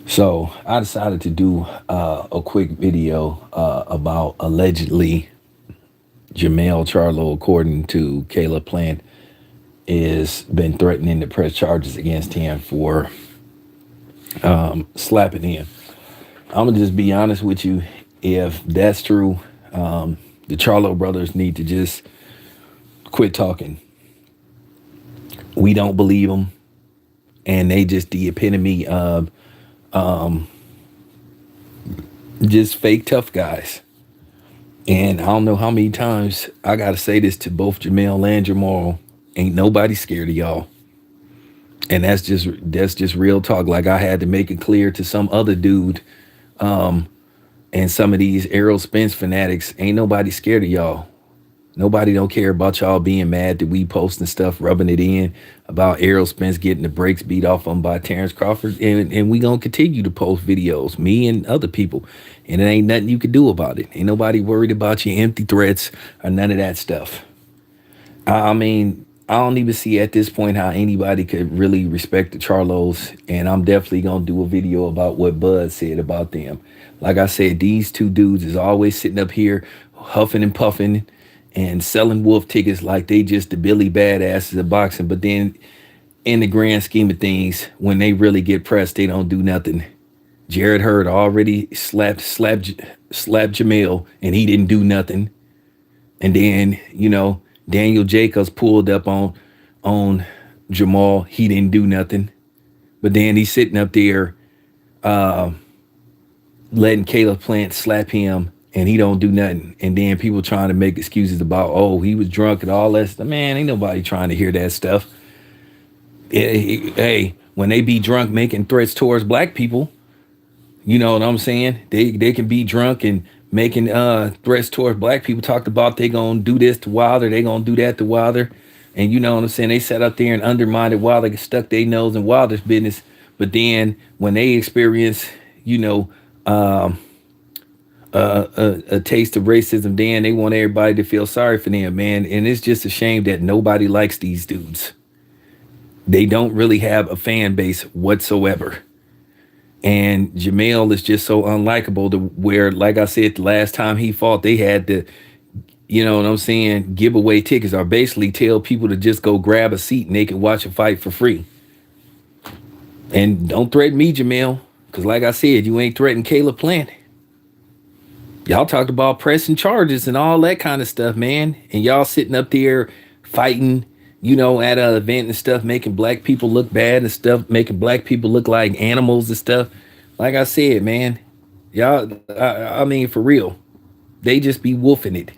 So I decided to do a quick video about allegedly Jamel Charlo, according to Caleb Plant, is been threatening to press charges against him for slapping him. I'm gonna just be honest with you. If that's true, the Charlo brothers need to just quit talking. We don't believe them, and they just the epitome of just fake tough guys. And I don't know how many times I got to say this to both Jamel and Jamal. Ain't nobody scared of y'all. And that's just real talk. Like I had to make it clear to some other dude and some of these Errol Spence fanatics. Ain't nobody scared of y'all. Nobody don't care about y'all being mad that we posting stuff, rubbing it in about Errol Spence getting the brakes beat off him by Terrence Crawford. And we gonna continue to post videos, me and other people. And it ain't nothing you can do about it. Ain't nobody worried about your empty threats or none of that stuff. I mean, I don't even see at this point how anybody could really respect the Charlos. And I'm definitely gonna do a video about what Bud said about them. Like I said, these two dudes is always sitting up here huffing and puffing and selling wolf tickets like they just the Billy badasses of boxing. But then in the grand scheme of things, when they really get pressed, they don't do nothing. Jared Hurd already slapped Jamil, and he didn't do nothing. And then Daniel Jacobs pulled up on Jamal. He didn't do nothing. But then he's sitting up there letting Caleb Plant slap him, and he don't do nothing. And then people trying to make excuses about, oh, he was drunk and all that stuff. Man, ain't nobody trying to hear that stuff. Hey, when they be drunk making threats towards black people, you know what I'm saying? They can be drunk and making threats towards black people. Talked about they gonna do this to Wilder, they gonna do that to Wilder. And you know what I'm saying? They sat up there and undermined Wilder, stuck their nose in Wilder's business. But then when they experience, you know, a taste of racism, then they want everybody to feel sorry for them, man. And it's just a shame that nobody likes these dudes. They don't really have a fan base whatsoever. And Jamel is just so unlikable to where, like I said, the last time he fought, they had to, you know what I'm saying, give away tickets or basically tell people to just go grab a seat and they can watch a fight for free. And don't threaten me, Jamel, because like I said, you ain't threatening Caleb Plant. Y'all talked about pressing charges and all that kind of stuff, man. And y'all sitting up there fighting, at an event and stuff, making black people look bad and stuff, making black people look like animals and stuff. Like I said, man, y'all, I mean, for real, they just be wolfing it.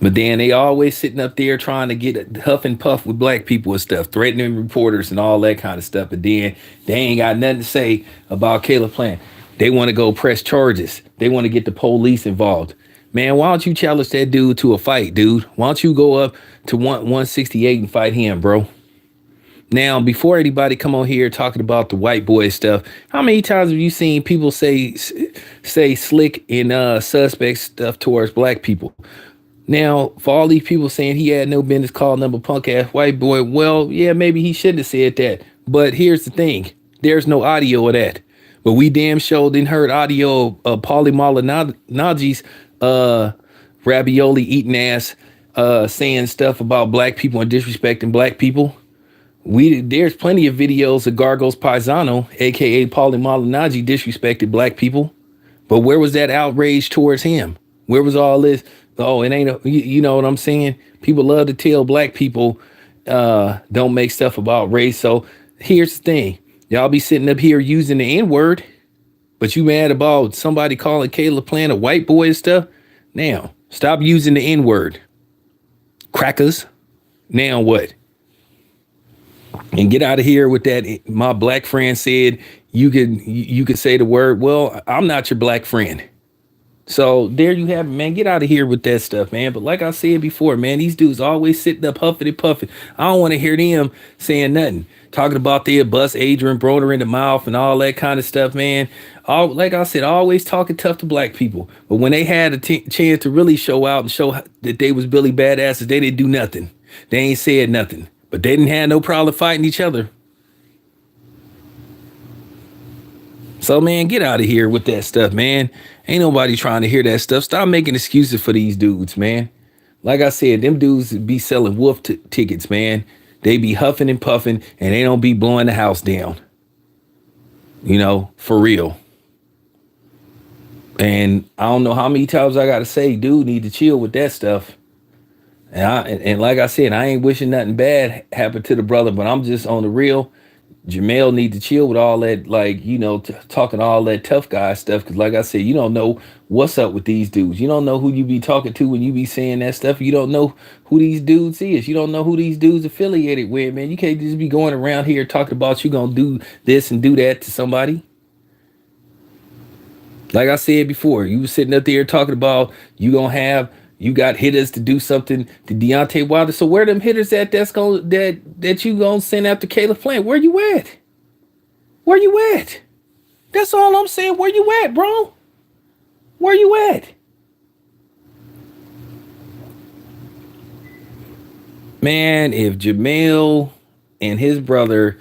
But then they always sitting up there trying to get a huff and puff with black people and stuff, threatening reporters and all that kind of stuff. But then they ain't got nothing to say about Caleb Plant. They want to go press charges. They want to get the police involved. Man, why don't you challenge that dude to a fight, dude? Why don't you go up to 168 and fight him, bro? Now, before anybody come on here talking about the white boy stuff, how many times have you seen people say slick and suspect stuff towards black people? Now, for all these people saying he had no business calling them a punk ass white boy, well, yeah, maybe he shouldn't have said that. But here's the thing. There's no audio of that. But we damn sure didn't heard audio of Paulie Malignaggi's ravioli eating ass saying stuff about black people and disrespecting black people. There's plenty of videos of Gargos Paisano, aka Paulie Malignaggi, disrespected black people. But where was that outrage towards him? Where was all this? Oh, it ain't you know what I'm saying? People love to tell black people don't make stuff about race. So here's the thing. Y'all be sitting up here using the N-word, but you mad about somebody calling Caleb Plant a white boy and stuff? Now, stop using the N-word. Crackers. Now what? And get out of here with that. My black friend said you could say the word. Well, I'm not your black friend. So there you have it, man. Get out of here with that stuff, man. But like I said before, man, these dudes always sitting up huffing and puffing. I don't want to hear them saying nothing. Talking about their bust Adrian Broner in the mouth and all that kind of stuff, man. Like I said, always talking tough to black people. But when they had a chance to really show out and show that they was Billy badasses, they didn't do nothing. They ain't said nothing. But they didn't have no problem fighting each other. So man, get out of here with that stuff, man. Ain't nobody trying to hear that stuff. Stop making excuses for these dudes, man. Like I said, them dudes be selling wolf tickets, man. They be huffing and puffing, and they don't be blowing the house down. You know, for real. And I don't know how many times I gotta say, dude, need to chill with that stuff. And like I said, I ain't wishing nothing bad happened to the brother, but I'm just on the real. Jamel need to chill with all that, like, you know, talking all that tough guy stuff. Cause like I said, you don't know what's up with these dudes. You don't know who you be talking to when you be saying that stuff. You don't know who these dudes is. You don't know who these dudes affiliated with, man. You can't just be going around here talking about you gonna do this and do that to somebody. Like I said before, you was sitting up there talking about you got hitters to do something to Deontay Wilder. So where them hitters at that you gonna send after Caleb Plant? Where you at? Where you at? That's all I'm saying. Where you at, bro? Where you at? Man, if Jamel and his brother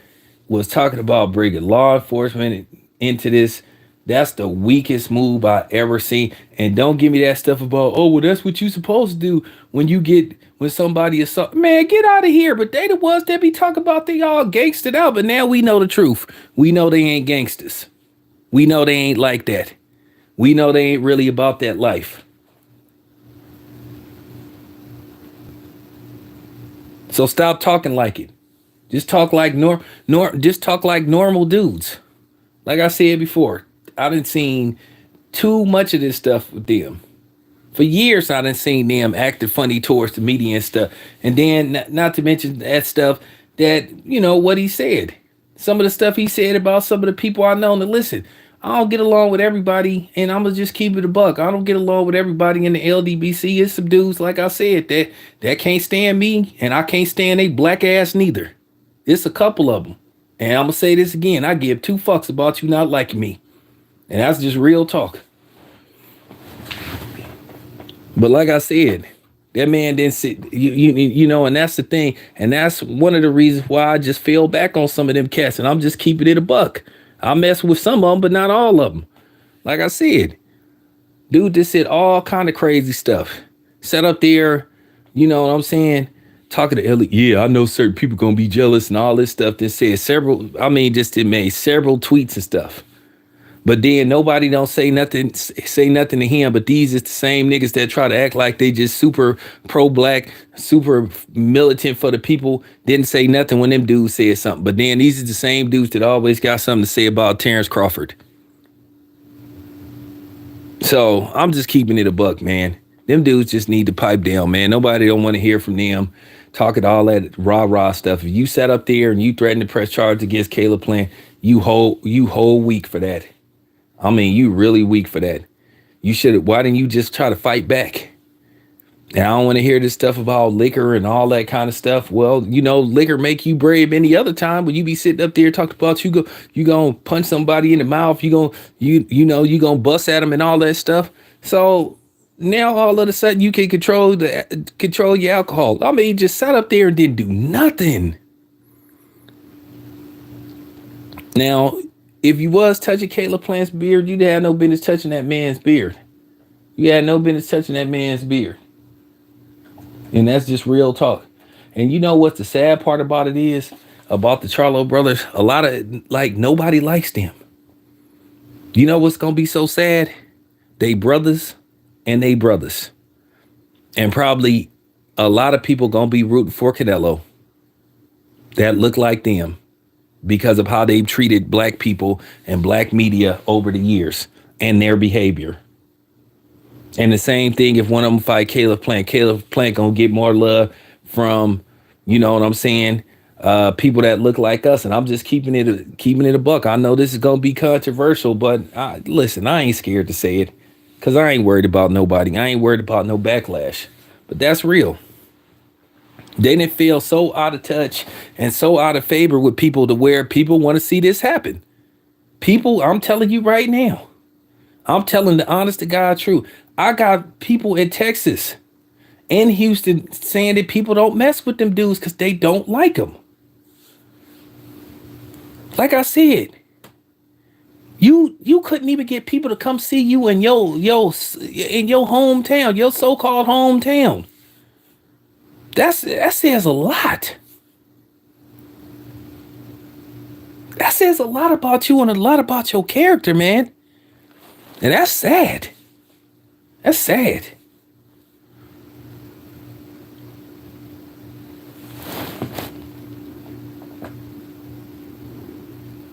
was talking about bringing law enforcement into this, that's the weakest move I ever seen. And don't give me that stuff about, oh, well, that's what you supposed to do when somebody assault. Man, get out of here. But they the ones that be talking about they all gangsted out. But now we know the truth. We know they ain't gangsters. We know they ain't like that. We know they ain't really about that life. So stop talking like it. Just talk like just talk like normal dudes. Like I said before, I done seen too much of this stuff with them. For years, I done seen them acting funny towards the media and stuff. And then, not to mention that stuff that, you know, what he said. Some of the stuff he said about some of the people I know. And listen, I don't get along with everybody, and I'm going to just keep it a buck. I don't get along with everybody in the LDBC. It's some dudes, like I said, that can't stand me, and I can't stand they black ass neither. It's a couple of them. And I'm going to say this again. I give two fucks about you not liking me. And that's just real talk. But like I said, that man didn't sit, you know, and that's the thing. And that's one of the reasons why I just fell back on some of them cats. And I'm just keeping it a buck. I mess with some of them, but not all of them. Like I said, dude just said all kind of crazy stuff. Sat up there, you know what I'm saying? Talking to Ellie, yeah, I know certain people gonna be jealous and all this stuff. That said just it made several tweets and stuff. But then nobody don't say nothing to him. But these is the same niggas that try to act like they just super pro-black, super militant for the people. Didn't say nothing when them dudes said something. But then these are the same dudes that always got something to say about Terrence Crawford. So I'm just keeping it a buck, man. Them dudes just need to pipe down, man. Nobody don't want to hear from them talking all that rah-rah stuff. If you sat up there and you threatened to press charges against Caleb Plant, you whole weak for that. I mean, you really weak for that. You should. Why didn't you just try to fight back? And I don't want to hear this stuff about liquor and all that kind of stuff. Well, you know, liquor make you brave any other time. When you be sitting up there talking about you gonna punch somebody in the mouth. You gonna bust at them and all that stuff. So now all of a sudden you can control your alcohol. I mean, just sat up there and didn't do nothing. Now, if you was touching Caleb Plant's beard, you'd have no business touching that man's beard. You had no business touching that man's beard. And that's just real talk. And you know what the sad part about it is? About the Charlo brothers? A lot of, nobody likes them. You know what's going to be so sad? They brothers and they brothers. And probably a lot of people going to be rooting for Canelo that look like them, because of how they've treated black people and black media over the years and their behavior. And the same thing, if one of them fight Caleb Plant gonna get more love from, you know what I'm saying, people that look like us. And I'm just keeping it a buck. I know this is gonna be controversial, but listen, I ain't scared to say it, because I ain't worried about nobody. I ain't worried about no backlash. But that's real. They didn't feel so out of touch and so out of favor with people to where people want to see this happen. People, I'm telling you right now, I'm telling the honest to God truth. I got people in Texas and Houston saying that people don't mess with them dudes because they don't like them. Like I said, You couldn't even get people to come see you in your hometown, your so-called hometown. That says a lot. That says a lot about you and a lot about your character, man. And that's sad. That's sad.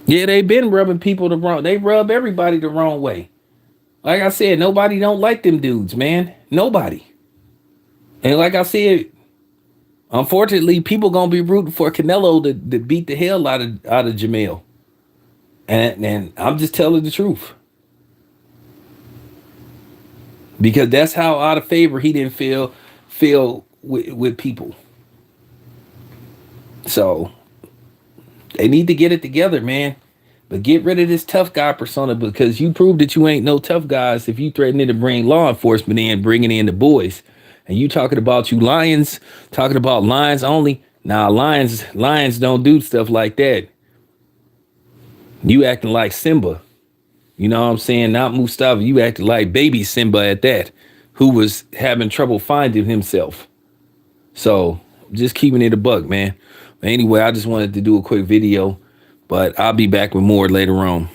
Yeah, they been rubbing people the wrong. They rub everybody the wrong way. Like I said, nobody don't like them dudes, man. Nobody. And like I said, unfortunately, people gonna be rooting for Canelo to beat the hell out of Jamel. And I'm just telling the truth. Because that's how out of favor he didn't feel with people. So they need to get it together, man. But get rid of this tough guy persona, because you proved that you ain't no tough guys if you threatening to bring law enforcement in, bringing in the boys. And you talking about you lions, talking about lions only. Nah, lions don't do stuff like that. You acting like Simba. You know what I'm saying? Not Mustafa. You acted like baby Simba at that, who was having trouble finding himself. So just keeping it a buck, man. Anyway, I just wanted to do a quick video, but I'll be back with more later on.